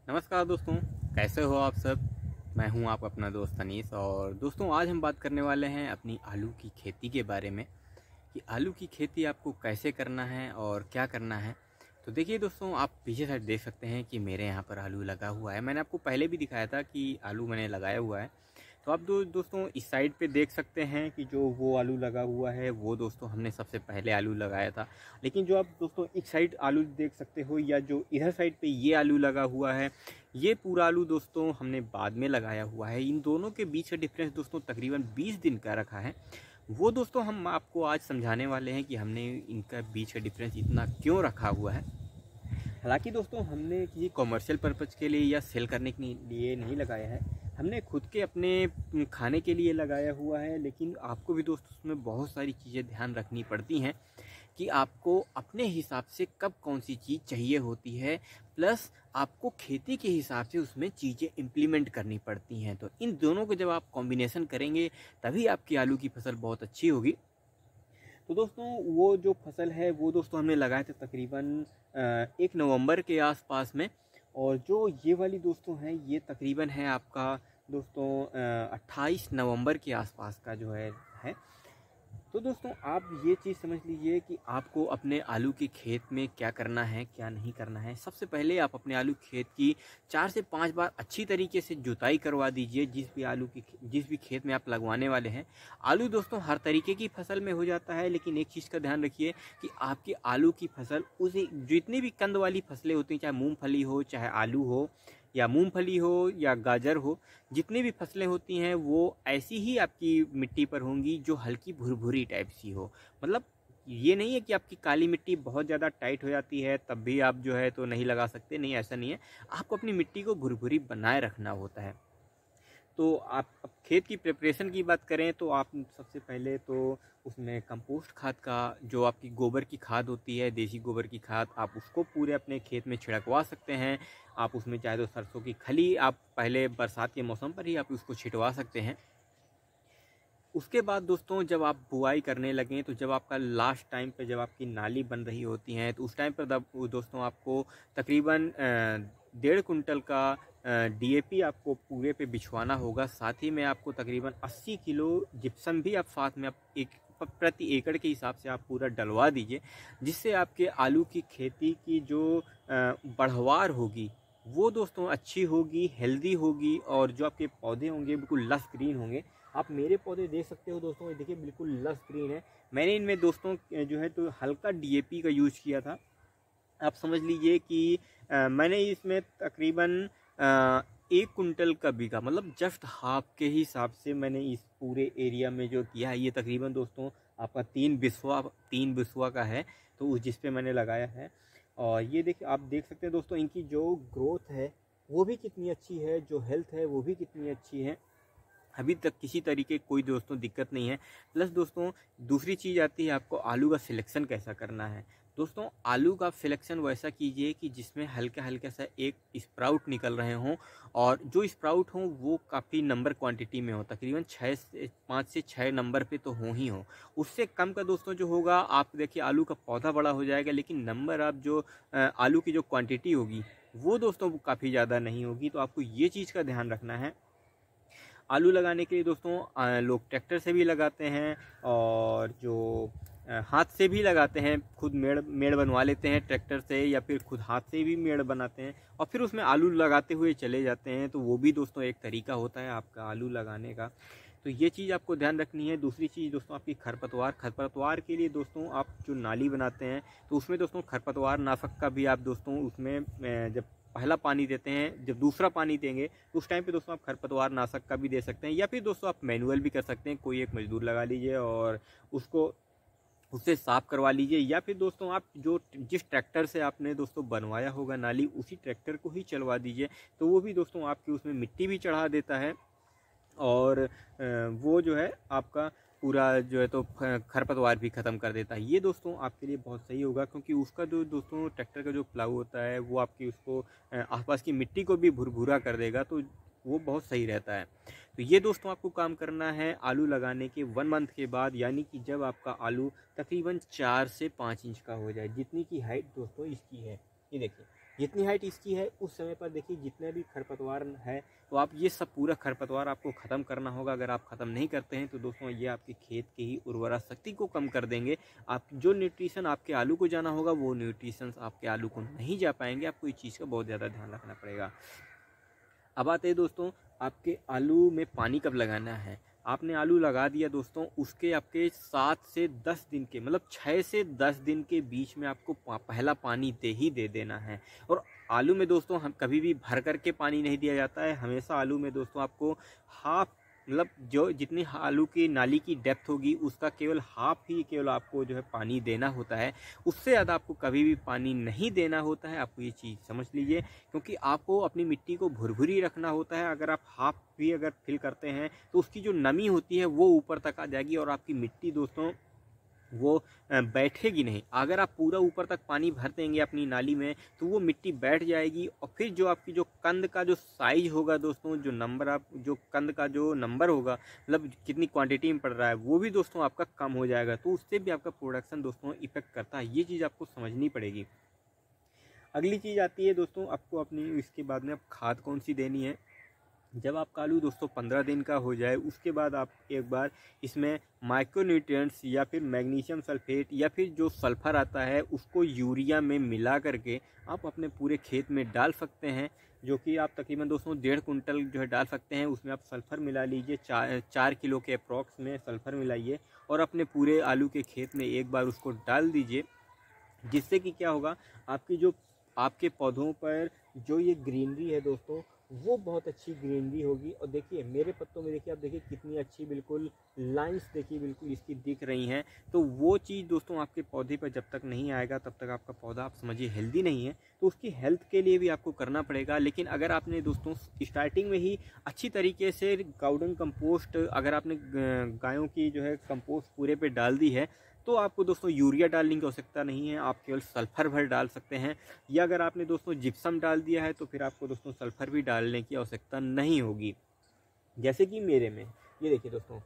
नमस्कार दोस्तों, कैसे हो आप सब। मैं हूं आप अपना दोस्त अनीस। और दोस्तों आज हम बात करने वाले हैं अपनी आलू की खेती के बारे में कि आलू की खेती आपको कैसे करना है और क्या करना है। तो देखिए दोस्तों, आप पीछे साइड देख सकते हैं कि मेरे यहाँ पर आलू लगा हुआ है। मैंने आपको पहले भी दिखाया था कि आलू मैंने लगाया हुआ है। तो आप दोस्तों इस साइड पे देख सकते हैं कि जो वो आलू लगा हुआ है वो दोस्तों हमने सबसे पहले आलू लगाया था। लेकिन जो आप दोस्तों इस साइड आलू देख सकते हो या जो इधर साइड पे ये आलू लगा हुआ है, ये पूरा आलू दोस्तों हमने बाद में लगाया हुआ है। इन दोनों के बीच का डिफरेंस दोस्तों तकरीबन 20 दिन का रखा है। वो दोस्तों हम आपको आज समझाने वाले हैं कि हमने इनका बीच का डिफरेंस इतना क्यों रखा हुआ है। हालांकि दोस्तों हमने किसी कॉमर्शियल पर्पज़ के लिए या सेल करने के लिए नहीं लगाया है, हमने खुद के अपने खाने के लिए लगाया हुआ है। लेकिन आपको भी दोस्तों उसमें बहुत सारी चीज़ें ध्यान रखनी पड़ती हैं कि आपको अपने हिसाब से कब कौन सी चीज़ चाहिए होती है, प्लस आपको खेती के हिसाब से उसमें चीज़ें इम्प्लीमेंट करनी पड़ती हैं। तो इन दोनों को जब आप कॉम्बिनेशन करेंगे तभी आपकी आलू की फसल बहुत अच्छी होगी। तो दोस्तों वो जो फसल है वो दोस्तों हमने लगाए थे तकरीबन 1 नवंबर के आसपास में। और जो ये वाली दोस्तों हैं ये तकरीबन है आपका दोस्तों 28 नवंबर के आसपास का जो है। तो दोस्तों आप ये चीज़ समझ लीजिए कि आपको अपने आलू के खेत में क्या करना है क्या नहीं करना है। सबसे पहले आप अपने आलू खेत की 4 से 5 बार अच्छी तरीके से जुताई करवा दीजिए। जिस भी खेत में आप लगवाने वाले हैं। आलू दोस्तों हर तरीके की फसल में हो जाता है, लेकिन एक चीज़ का ध्यान रखिए कि आपकी आलू की फसल उसी जितनी भी कंद वाली फसलें होती हैं, चाहे मूँगफली हो, चाहे आलू हो, या मूंगफली हो या गाजर हो, जितनी भी फसलें होती हैं वो ऐसी ही आपकी मिट्टी पर होंगी जो हल्की भुरभुरी टाइप सी हो। मतलब ये नहीं है कि आपकी काली मिट्टी बहुत ज़्यादा टाइट हो जाती है तब भी आप जो है तो नहीं लगा सकते, नहीं ऐसा नहीं है। आपको अपनी मिट्टी को भुरभुरी बनाए रखना होता है। तो आप अब खेत की प्रिपरेशन की बात करें तो आप सबसे पहले तो उसमें कंपोस्ट खाद का, जो आपकी गोबर की खाद होती है, देसी गोबर की खाद, आप उसको पूरे अपने खेत में छिड़कवा सकते हैं। आप उसमें चाहे तो सरसों की खली आप पहले बरसात के मौसम पर ही आप उसको छिटवा सकते हैं। उसके बाद दोस्तों जब आप बुआई करने लगें तो जब आपका लास्ट टाइम पे जब आपकी नाली बन रही होती हैं तो उस टाइम पर दोस्तों आपको तकरीबन 1.5 कुंटल का डीएपी आपको पूरे पे बिछवाना होगा। साथ ही में आपको तकरीबन 80 किलो जिप्सम भी आप साथ में आप प्रति एकड़ के हिसाब से आप पूरा डलवा दीजिए, जिससे आपके आलू की खेती की जो बढ़वार होगी वो दोस्तों अच्छी होगी, हेल्दी होगी। और जो आपके पौधे होंगे बिल्कुल लस ग्रीन होंगे। आप मेरे पौधे देख सकते हो दोस्तों, देखिए बिल्कुल लस ग्रीन है। मैंने इनमें दोस्तों जो है तो हल्का डीएपी का यूज़ किया था। आप समझ लीजिए कि मैंने इसमें तकरीबन 1 कुंटल का बीघा, मतलब जस्ट हाफ के हिसाब से मैंने इस पूरे एरिया में जो किया है। ये तकरीबन दोस्तों आपका 3 बिस्वा का है, तो जिस पे मैंने लगाया है। और ये देखिए आप देख सकते हैं दोस्तों इनकी जो ग्रोथ है वो भी कितनी अच्छी है, जो हेल्थ है वो भी कितनी अच्छी है। अभी तक किसी तरीके कोई दोस्तों दिक्कत नहीं है। प्लस दोस्तों दूसरी चीज़ आती है आपको आलू का सिलेक्शन कैसा करना है। दोस्तों आलू का सिलेक्शन वैसा कीजिए कि जिसमें हल्का हल्का सा एक स्प्राउट निकल रहे हों, और जो स्प्राउट हों वो काफ़ी नंबर क्वांटिटी में हो, तकरीबन 5 से 6 नंबर पे तो हो ही हो। उससे कम का दोस्तों जो होगा, आप देखिए आलू का पौधा बड़ा हो जाएगा लेकिन नंबर आप जो आलू की जो क्वांटिटी होगी वो दोस्तों काफ़ी ज़्यादा नहीं होगी। तो आपको ये चीज़ का ध्यान रखना है। आलू लगाने के लिए दोस्तों लोग ट्रैक्टर से भी लगाते हैं और जो हाथ से भी लगाते हैं। खुद मेड़ बनवा लेते हैं ट्रैक्टर से, या फिर खुद हाथ से भी मेड़ बनाते हैं और फिर उसमें आलू लगाते हुए चले जाते हैं। तो वो भी दोस्तों एक तरीका होता है आपका आलू लगाने का। तो ये चीज़ आपको ध्यान रखनी है। दूसरी चीज़ दोस्तों आपकी खरपतवार के लिए दोस्तों आप जो नाली बनाते हैं तो उसमें दोस्तों खरपतवार नाशक का भी आप दोस्तों उसमें जब पहला पानी देते हैं, जब दूसरा पानी देंगे तो उस टाइम पे दोस्तों आप खरपतवार नाशक का भी दे सकते हैं, या फिर दोस्तों आप मैनुअल भी कर सकते हैं। कोई एक मजदूर लगा लीजिए और उससे साफ़ करवा लीजिए, या फिर दोस्तों आप जिस ट्रैक्टर से आपने दोस्तों बनवाया होगा नाली उसी ट्रैक्टर को ही चलवा दीजिए। तो वो भी दोस्तों आपकी उसमें मिट्टी भी चढ़ा देता है और वो जो है आपका पूरा जो है तो खरपतवार भी ख़त्म कर देता है। ये दोस्तों आपके लिए बहुत सही होगा, क्योंकि उसका जो दोस्तों ट्रैक्टर का जो प्लाऊ होता है वो आपकी उसको आसपास की मिट्टी को भी भुरभुरा कर देगा, तो वो बहुत सही रहता है। तो ये दोस्तों आपको काम करना है आलू लगाने के 1 मंथ के बाद, यानी कि जब आपका आलू तकरीबन 4 से 5 इंच का हो जाए, जितनी की हाइट दोस्तों इसकी है। ये देखिए जितनी हाइट इसकी है उस समय पर देखिए जितने भी खरपतवार है तो आप ये सब पूरा खरपतवार आपको ख़त्म करना होगा। अगर आप ख़त्म नहीं करते हैं तो दोस्तों ये आपके खेत की ही उर्वरा शक्ति को कम कर देंगे। आप जो न्यूट्रिशन आपके आलू को जाना होगा वो न्यूट्रिशन आपके आलू को नहीं जा पाएंगे। आपको इस चीज़ का बहुत ज़्यादा ध्यान रखना पड़ेगा। अब आते हैं दोस्तों आपके आलू में पानी कब लगाना है। आपने आलू लगा दिया दोस्तों, उसके आपके 7 से 10 दिन के मतलब 6 से 10 दिन के बीच में आपको पहला पानी दे देना है। और आलू में दोस्तों हम कभी भी भर करके पानी नहीं दिया जाता है। हमेशा आलू में दोस्तों आपको हाफ मतलब जो जितनी आलू की नाली की डेप्थ होगी उसका केवल हाफ ही केवल आपको जो है पानी देना होता है। उससे ज़्यादा आपको कभी भी पानी नहीं देना होता है। आपको ये चीज़ समझ लीजिए, क्योंकि आपको अपनी मिट्टी को भुरभुरी रखना होता है। अगर आप हाफ भी अगर फिल करते हैं तो उसकी जो नमी होती है वो ऊपर तक आ जाएगी और आपकी मिट्टी दोस्तों वो बैठेगी नहीं। अगर आप पूरा ऊपर तक पानी भर देंगे अपनी नाली में तो वो मिट्टी बैठ जाएगी और फिर जो आपकी जो कंद का जो साइज होगा दोस्तों, जो नंबर आप जो कंद का जो नंबर होगा मतलब कितनी क्वांटिटी में पड़ रहा है वो भी दोस्तों आपका कम हो जाएगा। तो उससे भी आपका प्रोडक्शन दोस्तों इफेक्ट करता है। ये चीज़ आपको समझनी पड़ेगी। अगली चीज़ आती है दोस्तों आपको अपनी इसके बाद में अब खाद कौन सी देनी है। जब आपका आलू दोस्तों 15 दिन का हो जाए उसके बाद आप एक बार इसमें माइक्रोन्यूट्रिएंट्स या फिर मैग्नीशियम सल्फेट या फिर जो सल्फ़र आता है उसको यूरिया में मिला करके आप अपने पूरे खेत में डाल सकते हैं, जो कि आप तकरीबन दोस्तों 1.5 कुंटल जो है डाल सकते हैं। उसमें आप सल्फ़र मिला लीजिए, 4 किलो के अप्रॉक्स में सल्फ़र मिलाइए और अपने पूरे आलू के खेत में एक बार उसको डाल दीजिए। जिससे कि क्या होगा, आपकी जो आपके पौधों पर जो ये ग्रीनरी है दोस्तों वो बहुत अच्छी ग्रीनरी होगी। और देखिए मेरे पत्तों में देखिए आप देखिए कितनी अच्छी बिल्कुल लाइंस देखिए बिल्कुल इसकी दिख रही हैं। तो वो चीज़ दोस्तों आपके पौधे पर जब तक नहीं आएगा तब तक आपका पौधा आप समझिए हेल्दी नहीं है। तो उसकी हेल्थ के लिए भी आपको करना पड़ेगा। लेकिन अगर आपने दोस्तों स्टार्टिंग में ही अच्छी तरीके से गाउडन कंपोस्ट अगर आपने गायों की जो है कंपोस्ट पूरे पे डाल दी है तो आपको दोस्तों यूरिया डालने की आवश्यकता नहीं है। आप केवल सल्फ़र भर डाल सकते हैं, या अगर आपने दोस्तों जिप्सम डाल दिया है तो फिर आपको दोस्तों सल्फ़र भी डालने की आवश्यकता नहीं होगी। जैसे कि मेरे में ये देखिए दोस्तों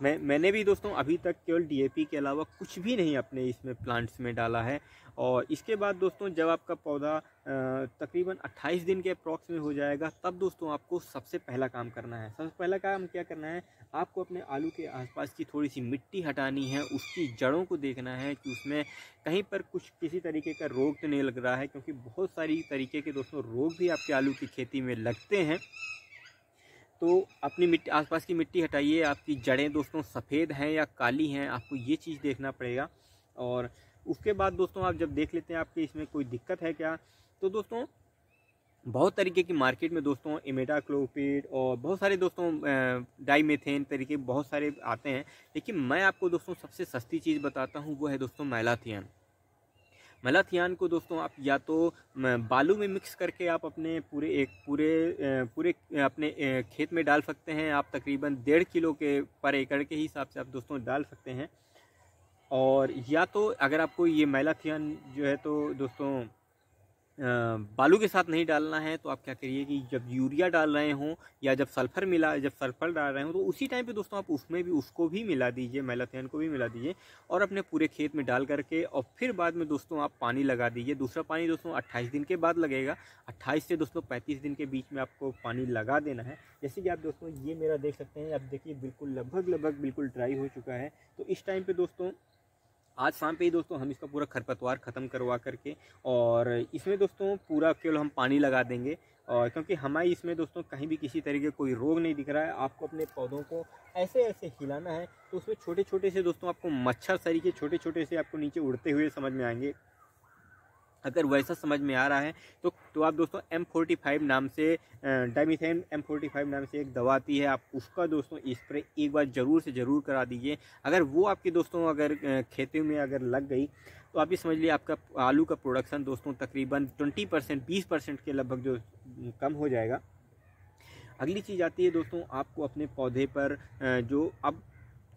मैंने भी दोस्तों अभी तक केवल डीएपी के अलावा कुछ भी नहीं अपने इसमें प्लांट्स में डाला है। और इसके बाद दोस्तों जब आपका पौधा तकरीबन 28 दिन के अप्रॉक्स में हो जाएगा तब दोस्तों आपको सबसे पहला काम करना है। सबसे पहला काम क्या करना है, आपको अपने आलू के आसपास की थोड़ी सी मिट्टी हटानी है। उसकी जड़ों को देखना है कि उसमें कहीं पर कुछ किसी तरीके का रोग तो नहीं लग रहा है, क्योंकि बहुत सारी तरीके के दोस्तों रोग भी आपके आलू की खेती में लगते हैं। तो अपनी मिट्टी आसपास की मिट्टी हटाइए। आपकी जड़ें दोस्तों सफ़ेद हैं या काली हैं, आपको ये चीज़ देखना पड़ेगा। और उसके बाद दोस्तों आप जब देख लेते हैं आपके इसमें कोई दिक्कत है क्या, तो दोस्तों बहुत तरीके की मार्केट में दोस्तों इमिडाक्लोपिड और बहुत सारे दोस्तों डाइमेथेन तरीके बहुत सारे आते हैं। लेकिन मैं आपको दोस्तों सबसे सस्ती चीज़ बताता हूँ, वो है दोस्तों मैलाथियन। मैलाथियन को दोस्तों आप या तो बालू में मिक्स करके आप अपने पूरे अपने खेत में डाल सकते हैं। आप तकरीबन 1.5 किलो के पर एकड़ के हिसाब से आप दोस्तों डाल सकते हैं। और या तो अगर आपको ये मैलाथियन जो है तो दोस्तों बालू के साथ नहीं डालना है तो आप क्या करिए कि जब यूरिया डाल रहे हों या जब सल्फ़र डाल रहे हों तो उसी टाइम पे दोस्तों आप उसमें भी उसको भी मिला दीजिए, मैलाथियन को भी मिला दीजिए और अपने पूरे खेत में डाल करके और फिर बाद में दोस्तों आप पानी लगा दीजिए। दूसरा पानी दोस्तों 28 दिन के बाद लगेगा। 28 से दोस्तों 35 दिन के बीच में आपको पानी लगा देना है। जैसे कि आप दोस्तों ये मेरा देख सकते हैं, आप देखिए बिल्कुल लगभग बिल्कुल ड्राई हो चुका है। तो इस टाइम पे दोस्तों आज शाम पे ही दोस्तों हम इसका पूरा खरपतवार ख़त्म करवा करके और इसमें दोस्तों पूरा केवल हम पानी लगा देंगे। और क्योंकि हमारी इसमें दोस्तों कहीं भी किसी तरीके कोई रोग नहीं दिख रहा है। आपको अपने पौधों को ऐसे हिलाना है तो उसमें छोटे छोटे से दोस्तों आपको मच्छर तरीके छोटे छोटे से आपको नीचे उड़ते हुए समझ में आएंगे। अगर वैसा समझ में आ रहा है तो आप दोस्तों M45 नाम से डाइमिथेन M45 नाम से एक दवा आती है, आप उसका दोस्तों स्प्रे एक बार ज़रूर से ज़रूर करा दीजिए। अगर वो आपके दोस्तों अगर खेतों में अगर लग गई तो आप ये समझ लिए आपका आलू का प्रोडक्शन दोस्तों तकरीबन 20% के लगभग जो कम हो जाएगा। अगली चीज़ आती है दोस्तों, आपको अपने पौधे पर जो अब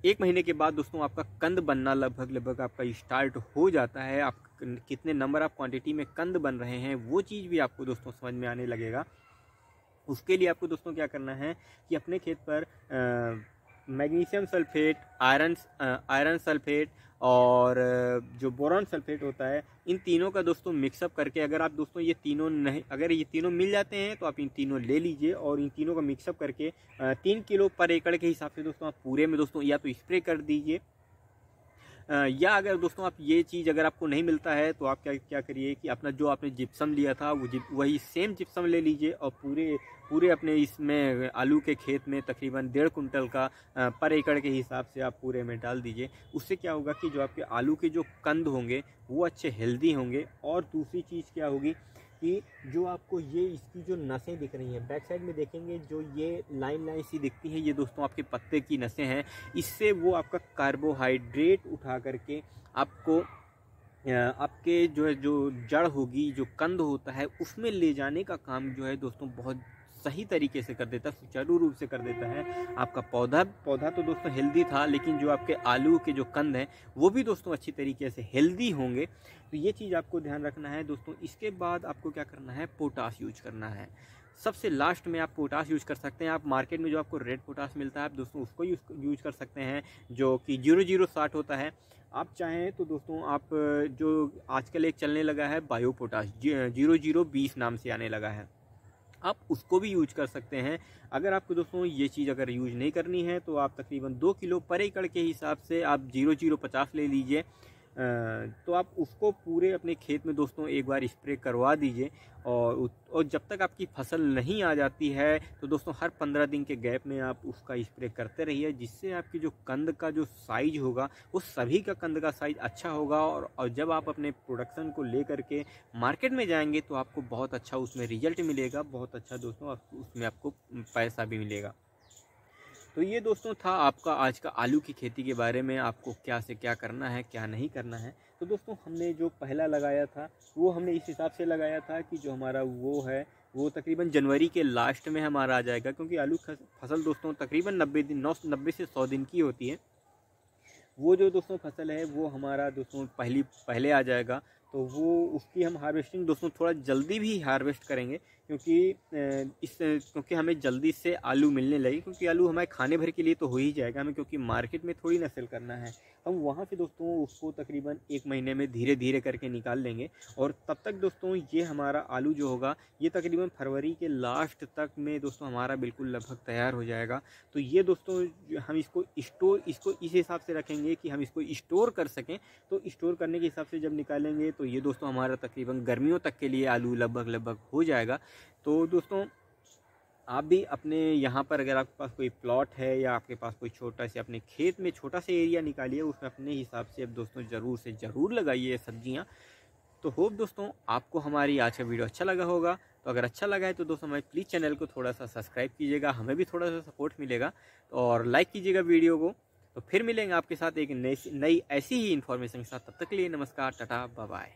1 महीने के बाद दोस्तों आपका कंद बनना लगभग आपका स्टार्ट हो जाता है। आप कितने नंबर ऑफ क्वांटिटी में कंद बन रहे हैं वो चीज़ भी आपको दोस्तों समझ में आने लगेगा। उसके लिए आपको दोस्तों क्या करना है कि अपने खेत पर मैग्नीशियम सल्फेट, आयरन सल्फेट और जो बोरॉन सल्फेट होता है, इन तीनों का दोस्तों मिक्सअप करके, अगर आप दोस्तों ये तीनों नहीं, अगर ये तीनों मिल जाते हैं तो आप इन तीनों ले लीजिए और इन तीनों का मिक्सअप करके 3 किलो पर एकड़ के हिसाब से दोस्तों आप पूरे में दोस्तों या तो स्प्रे कर दीजिए, या अगर दोस्तों आप ये चीज़ अगर आपको नहीं मिलता है तो आप क्या करिए कि अपना जो आपने जिप्सम लिया था वही सेम जिप्सम ले लीजिए और पूरे अपने इसमें आलू के खेत में तकरीबन 1.5 कुंटल का पर एकड़ के हिसाब से आप पूरे में डाल दीजिए। उससे क्या होगा कि जो आपके आलू के जो कंद होंगे वो अच्छे हेल्दी होंगे। और दूसरी चीज़ क्या होगी कि जो आपको ये इसकी जो नसें दिख रही हैं बैक साइड में देखेंगे, जो ये लाइन सी दिखती है, ये दोस्तों आपके पत्ते की नसें हैं। इससे वो आपका कार्बोहाइड्रेट उठा करके आपको आपके जो है जो जड़ होगी, जो कंद होता है, उसमें ले जाने का काम जो है दोस्तों बहुत सही तरीके से कर देता है, सुचारू रूप से कर देता है। आपका पौधा तो दोस्तों हेल्दी था, लेकिन जो आपके आलू के जो कंद हैं वो भी दोस्तों अच्छी तरीके से हेल्दी होंगे। तो ये चीज़ आपको ध्यान रखना है दोस्तों। इसके बाद आपको क्या करना है, पोटाश यूज करना है। सबसे लास्ट में आप पोटाश यूज कर सकते हैं। आप मार्केट में जो आपको रेड पोटाश मिलता है आप दोस्तों उसको यूज कर सकते हैं, जो कि 0060 होता है। आप चाहें तो दोस्तों आप जो आजकल एक चलने लगा है बायो पोटाश 0020 नाम से आने लगा है, आप उसको भी यूज कर सकते हैं। अगर आपको दोस्तों ये चीज़ अगर यूज नहीं करनी है तो आप तकरीबन 2 किलो पर एकड़ के हिसाब से आप 0050 ले लीजिए। तो आप उसको पूरे अपने खेत में दोस्तों एक बार स्प्रे करवा दीजिए। और जब तक आपकी फसल नहीं आ जाती है तो दोस्तों हर 15 दिन के गैप में आप उसका स्प्रे करते रहिए, जिससे आपकी जो कंद का जो साइज होगा वो सभी का कंद का साइज अच्छा होगा। और जब आप अपने प्रोडक्शन को ले करके मार्केट में जाएंगे तो आपको बहुत अच्छा उसमें रिजल्ट मिलेगा, बहुत अच्छा दोस्तों उसमें आपको पैसा भी मिलेगा। तो ये दोस्तों था आपका आज का आलू की खेती के बारे में, आपको क्या से क्या करना है क्या नहीं करना है। तो दोस्तों हमने जो पहला लगाया था वो हमने इस हिसाब से लगाया था कि जो हमारा वो है वो तकरीबन जनवरी के लास्ट में हमारा आ जाएगा, क्योंकि आलू फसल दोस्तों तकरीबन 90 से 100 दिन की होती है। वो जो दोस्तों फसल है वो हमारा दोस्तों पहले आ जाएगा। तो वो उसकी हम हार्वेस्टिंग दोस्तों थोड़ा जल्दी भी हार्वेस्ट करेंगे, क्योंकि हमें जल्दी से आलू मिलने लगे, क्योंकि आलू हमारे खाने भर के लिए तो हो ही जाएगा हमें, क्योंकि मार्केट में थोड़ी ना सेल करना है। हम वहाँ से दोस्तों उसको तकरीबन 1 महीने में धीरे धीरे करके निकाल लेंगे। और तब तक दोस्तों ये हमारा आलू जो होगा ये तकरीबन फरवरी के लास्ट तक में दोस्तों हमारा बिल्कुल लगभग तैयार हो जाएगा। तो ये दोस्तों हम इसको इस हिसाब से रखेंगे कि हम इसको स्टोर कर सकें। तो स्टोर करने के हिसाब से जब निकालेंगे तो ये दोस्तों हमारा तकरीबन गर्मियों तक के लिए आलू लगभग हो जाएगा। तो दोस्तों आप भी अपने यहाँ पर अगर आपके पास कोई प्लॉट है या आपके पास कोई छोटा से अपने खेत में छोटा सा एरिया निकालिए, उसमें अपने हिसाब से अब दोस्तों ज़रूर से ज़रूर लगाइए सब्जियाँ। तो होप दोस्तों आपको हमारी आज का वीडियो अच्छा लगा होगा। तो अगर अच्छा लगा है तो दोस्तों हमारे प्लीज़ चैनल को थोड़ा सा सब्सक्राइब कीजिएगा, हमें भी थोड़ा सा सपोर्ट मिलेगा। और लाइक कीजिएगा वीडियो को। तो फिर मिलेंगे आपके साथ एक नई ऐसी ही इन्फॉर्मेशन के साथ। तब तक के लिए नमस्कार, टाटा, बाय बाय।